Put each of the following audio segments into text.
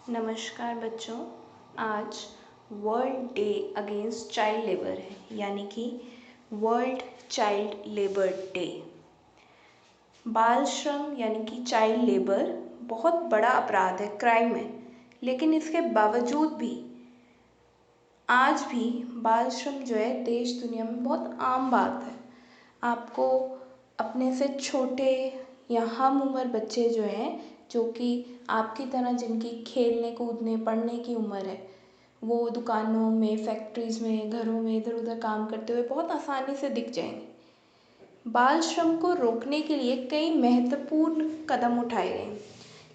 नमस्कार बच्चों। आज world day against child labour है, यानी कि वर्ल्ड चाइल्ड लेबर डे। बाल श्रम यानी कि चाइल्ड लेबर बहुत बड़ा अपराध है, क्राइम है, लेकिन इसके बावजूद भी आज भी बाल श्रम जो है देश दुनिया में बहुत आम बात है। आपको अपने से छोटे या हम उम्र बच्चे जो हैं, जो कि आपकी तरह जिनकी खेलने कूदने पढ़ने की उम्र है, वो दुकानों में, फैक्ट्रीज़ में, घरों में इधर उधर काम करते हुए बहुत आसानी से दिख जाएंगे। बाल श्रम को रोकने के लिए कई महत्वपूर्ण कदम उठाए गए हैं,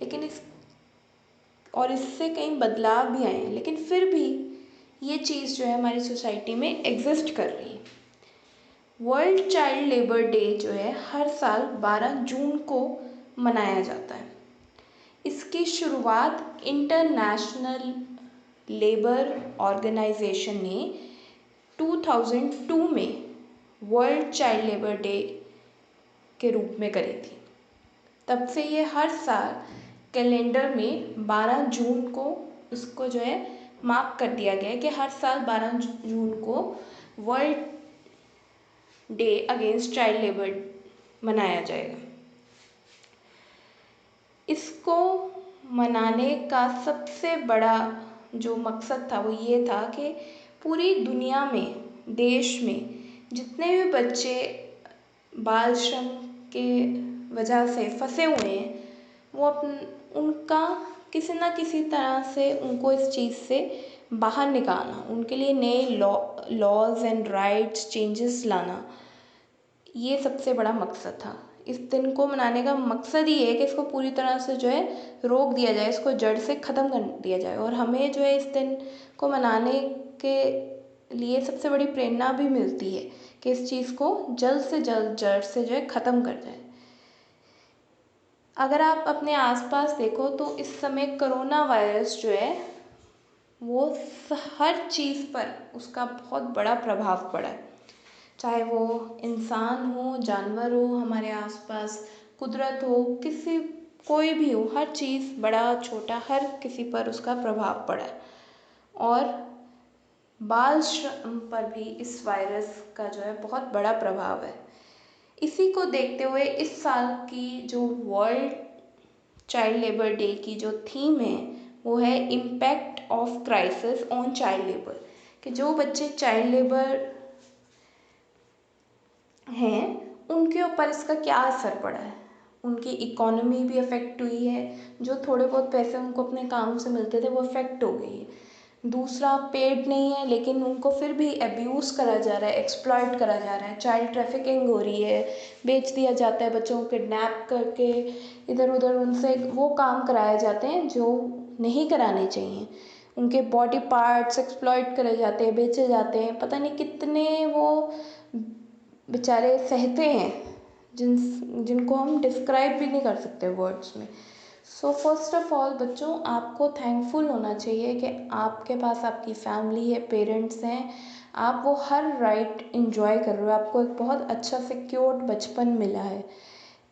लेकिन इससे कई बदलाव भी आए हैं, लेकिन फिर भी ये चीज़ जो है हमारी सोसाइटी में एग्जिस्ट कर रही है। वर्ल्ड चाइल्ड लेबर डे जो है हर साल 12 जून को मनाया जाता है। इसकी शुरुआत इंटरनेशनल लेबर ऑर्गेनाइजेशन ने 2002 में वर्ल्ड चाइल्ड लेबर डे के रूप में करी थी। तब से ये हर साल कैलेंडर में 12 जून को इसको जो है मार्क कर दिया गया है कि हर साल 12 जून को world day against child labour मनाया जाएगा। इसको मनाने का सबसे बड़ा जो मकसद था वो ये था कि पूरी दुनिया में, देश में जितने भी बच्चे बाल श्रम के वजह से फंसे हुए हैं, वो उनका किसी ना किसी तरह से उनको इस चीज़ से बाहर निकालना, उनके लिए नए लॉज एंड राइट्स चेंजेस लाना, ये सबसे बड़ा मकसद था। इस दिन को मनाने का मकसद ये है कि इसको पूरी तरह से जो है रोक दिया जाए, इसको जड़ से ख़त्म कर दिया जाए। और हमें जो है इस दिन को मनाने के लिए सबसे बड़ी प्रेरणा भी मिलती है कि इस चीज़ को जल्द से जल्द जड़ से जो है ख़त्म कर जाए। अगर आप अपने आसपास देखो तो इस समय कोरोना वायरस जो है वो हर चीज़ पर उसका बहुत बड़ा प्रभाव पड़ा है। चाहे वो इंसान हो, जानवर हो, हमारे आसपास कुदरत हो, कोई भी हो, हर चीज़ बड़ा छोटा हर किसी पर उसका प्रभाव पड़ा है। और बाल श्रम पर भी इस वायरस का जो है बहुत बड़ा प्रभाव है। इसी को देखते हुए इस साल की जो वर्ल्ड चाइल्ड लेबर डे की जो थीम है वो है impact of crisis on child labour, कि जो बच्चे चाइल्ड लेबर हैं उनके ऊपर इसका क्या असर पड़ा है। उनकी इकोनॉमी भी अफेक्ट हुई है, जो थोड़े बहुत पैसे उनको अपने काम से मिलते थे वो अफेक्ट हो गई है। दूसरा, पेड नहीं है लेकिन उनको फिर भी अब्यूज़ करा जा रहा है, एक्सप्लॉइट करा जा रहा है, चाइल्ड ट्रैफिकिंग हो रही है, बेच दिया जाता है, बच्चों को किडनैप करके इधर उधर उनसे वो काम कराए जाते हैं जो नहीं कराने चाहिए। उनके बॉडी पार्ट्स एक्सप्लॉइट करे जाते हैं, बेचे जाते हैं, पता नहीं कितने वो बेचारे सहते हैं जिनको हम डिस्क्राइब भी नहीं कर सकते वर्ड्स में। सो फर्स्ट ऑफ ऑल बच्चों, आपको थैंकफुल होना चाहिए कि आपके पास आपकी फैमिली है, पेरेंट्स हैं, आप वो हर राइट इंजॉय कर रहे हो, आपको एक बहुत अच्छा सिक्योर्ड बचपन मिला है,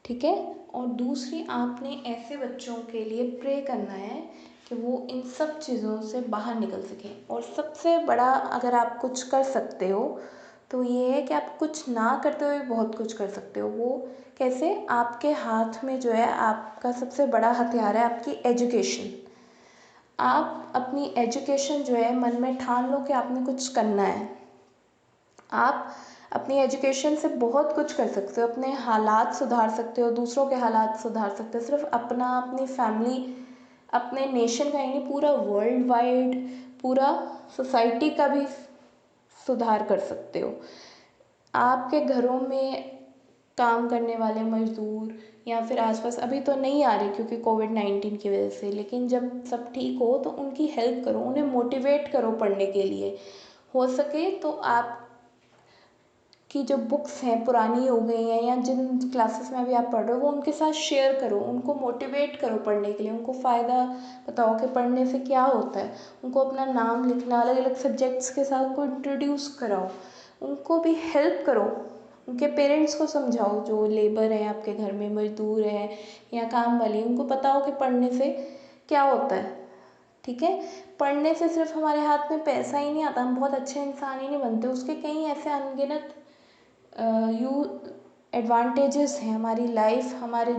ठीक है। और दूसरी, आपने ऐसे बच्चों के लिए प्रे करना है कि वो इन सब चीज़ों से बाहर निकल सकें। और सबसे बड़ा अगर आप कुछ कर सकते हो तो ये है कि आप कुछ ना करते हुए बहुत कुछ कर सकते हो। वो कैसे? आपके हाथ में जो है आपका सबसे बड़ा हथियार है आपकी एजुकेशन। आप अपनी एजुकेशन जो है मन में ठान लो कि आपने कुछ करना है। आप अपनी एजुकेशन से बहुत कुछ कर सकते हो, अपने हालात सुधार सकते हो, दूसरों के हालात सुधार सकते हो। सिर्फ अपना, अपनी फैमिली, अपने नेशन का ही नहीं, पूरा वर्ल्ड वाइड, पूरा सोसाइटी का भी सुधार कर सकते हो। आपके घरों में काम करने वाले मजदूर या फिर आसपास, अभी तो नहीं आ रही क्योंकि कोविड-19 की वजह से, लेकिन जब सब ठीक हो तो उनकी हेल्प करो, उन्हें मोटिवेट करो पढ़ने के लिए। हो सके तो आप की जो बुक्स हैं पुरानी हो गई हैं या जिन क्लासेस में अभी आप पढ़ रहे हो वो उनके साथ शेयर करो, उनको मोटिवेट करो पढ़ने के लिए, उनको फ़ायदा बताओ कि पढ़ने से क्या होता है। उनको अपना नाम लिखना, अलग अलग सब्जेक्ट्स के साथ उनको इंट्रोड्यूस कराओ, उनको भी हेल्प करो। उनके पेरेंट्स को समझाओ, जो लेबर है आपके घर में, मजदूर है या काम वाली, उनको बताओ कि पढ़ने से क्या होता है, ठीक है। पढ़ने से सिर्फ हमारे हाथ में पैसा ही नहीं आता, हम बहुत अच्छे इंसान ही नहीं बनते, उसके कई ऐसे अनगिनत यू एडवांटेजेस हैं। हमारी लाइफ, हमारे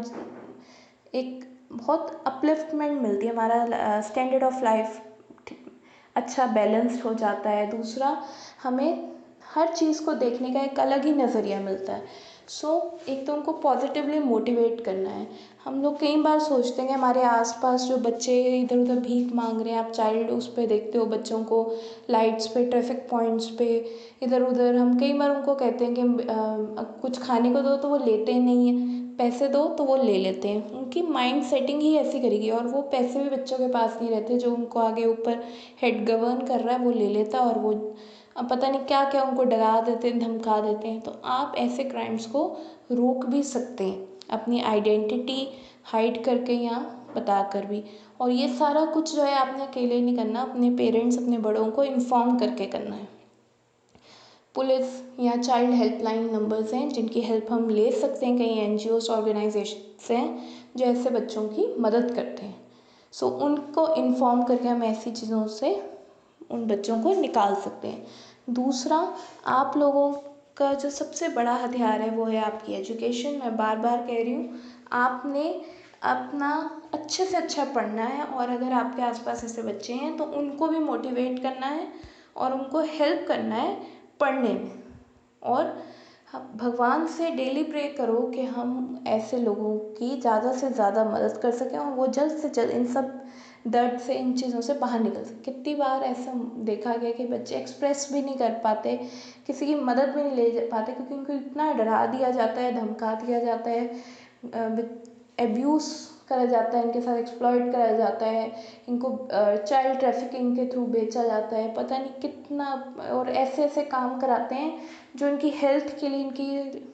एक बहुत अपलिफ्टमेंट मिलती है, हमारा स्टैंडर्ड ऑफ लाइफ अच्छा बैलेंस्ड हो जाता है। दूसरा, हमें हर चीज़ को देखने का एक अलग ही नज़रिया मिलता है। एक तो उनको पॉजिटिवली मोटिवेट करना है। हम लोग कई बार सोचते हैं कि हमारे आसपास जो बच्चे इधर उधर भीख मांग रहे हैं, आप चाइल्ड उस पे देखते हो बच्चों को लाइट्स पे, ट्रैफिक पॉइंट्स पे इधर उधर, हम कई बार उनको कहते हैं कि कुछ खाने को दो तो वो लेते ही नहीं है, पैसे दो तो वो ले लेते हैं। उनकी माइंड सेटिंग ही ऐसी करेगी, और वो पैसे भी बच्चों के पास नहीं रहते, जो उनको आगे ऊपर हेड गवर्न कर रहा है वो ले लेता है, और वो अब पता नहीं क्या क्या उनको डरा देते हैं, धमका देते हैं। तो आप ऐसे क्राइम्स को रोक भी सकते हैं, अपनी आइडेंटिटी हाइड करके या बता कर भी। और ये सारा कुछ जो है आपने अकेले नहीं करना, अपने पेरेंट्स, अपने बड़ों को इन्फॉर्म करके करना है। पुलिस या चाइल्ड हेल्पलाइन नंबर्स हैं जिनकी हेल्प हम ले सकते हैं, कई NGOs ऑर्गेनाइजेशंस हैं जो ऐसे बच्चों की मदद करते हैं। उनको इन्फॉर्म करके हम ऐसी चीज़ों से उन बच्चों को निकाल सकते हैं। दूसरा, आप लोगों का जो सबसे बड़ा हथियार है वो है आपकी एजुकेशन। मैं बार बार कह रही हूँ, आपने अपना अच्छे से अच्छा पढ़ना है, और अगर आपके आसपास ऐसे बच्चे हैं तो उनको भी मोटिवेट करना है और उनको हेल्प करना है पढ़ने में। और भगवान से डेली प्रे करो कि हम ऐसे लोगों की ज़्यादा से ज़्यादा मदद कर सकें, और वो जल्द से जल्द इन सब दर्द से, इन चीज़ों से बाहर निकल सकें। कितनी बार ऐसा देखा गया कि बच्चे एक्सप्रेस भी नहीं कर पाते, किसी की मदद भी नहीं ले पाते, क्योंकि उनको इतना डरा दिया जाता है, धमका दिया जाता है, एब्यूज़ करा जाता है, इनके साथ एक्सप्लॉइट कराया जाता है, इनको चाइल्ड ट्रैफिकिंग के थ्रू बेचा जाता है, पता नहीं कितना, और ऐसे ऐसे काम कराते हैं जो इनकी हेल्थ के लिए, इनकी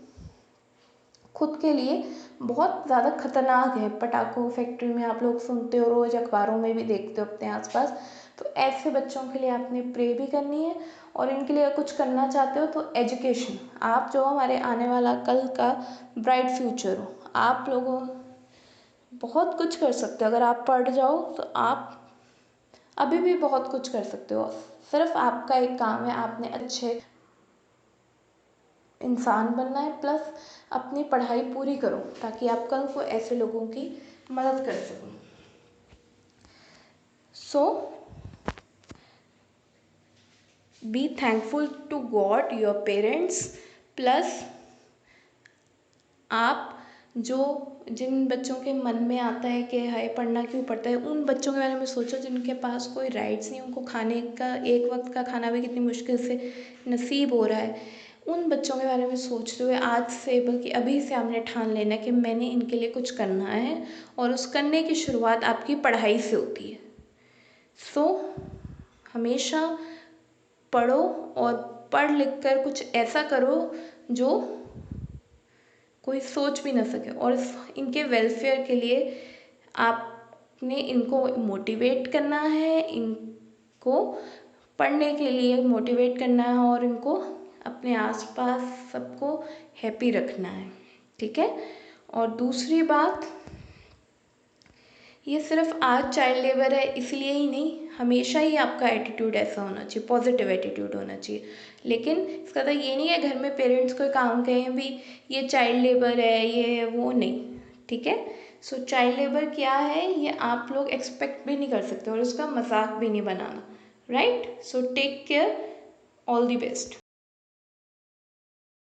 खुद के लिए बहुत ज़्यादा खतरनाक है। पटाखों फैक्ट्री में आप लोग सुनते हो, रोज़ अखबारों में भी देखते हो अपने आसपास। तो ऐसे बच्चों के लिए आपने प्रे भी करनी है, और इनके लिए कुछ करना चाहते हो तो एजुकेशन, आप जो हमारे आने वाला कल का ब्राइट फ्यूचर हो, आप लोगों बहुत कुछ कर सकते हो। अगर आप पढ़ जाओ तो आप अभी भी बहुत कुछ कर सकते हो। सिर्फ आपका एक काम है, आपने अच्छे इंसान बनना है, प्लस अपनी पढ़ाई पूरी करो ताकि आप कल को ऐसे लोगों की मदद कर सको। So be thankful to God, your parents, plus आप जो जिन बच्चों के मन में आता है कि हाय पढ़ना क्यों पड़ता है, उन बच्चों के बारे में सोचो जिनके पास कोई राइट्स नहीं, उनको खाने का, एक वक्त का खाना भी कितनी मुश्किल से नसीब हो रहा है। उन बच्चों के बारे में सोचते हुए आज से, बल्कि अभी से आपने ठान लेना कि मैंने इनके लिए कुछ करना है, और उस करने की शुरुआत आपकी पढ़ाई से होती है। हमेशा पढ़ो, और पढ़ लिख कर कुछ ऐसा करो जो कोई सोच भी ना सके, और इनके वेलफेयर के लिए आपने इनको मोटिवेट करना है, इनको पढ़ने के लिए मोटिवेट करना है, और इनको अपने आसपास सबको हैप्पी रखना है, ठीक है। और दूसरी बात, ये सिर्फ आज चाइल्ड लेबर है इसलिए ही नहीं, हमेशा ही आपका एटीट्यूड ऐसा होना चाहिए, पॉजिटिव एटीट्यूड होना चाहिए। लेकिन इसका तो ये नहीं है घर में पेरेंट्स कोई काम कहें भी ये चाइल्ड लेबर है, ये है, वो नहीं, ठीक है। चाइल्ड लेबर क्या है ये आप लोग एक्सपेक्ट भी नहीं कर सकते, और उसका मजाक भी नहीं बनाना, right. Take care, all the best.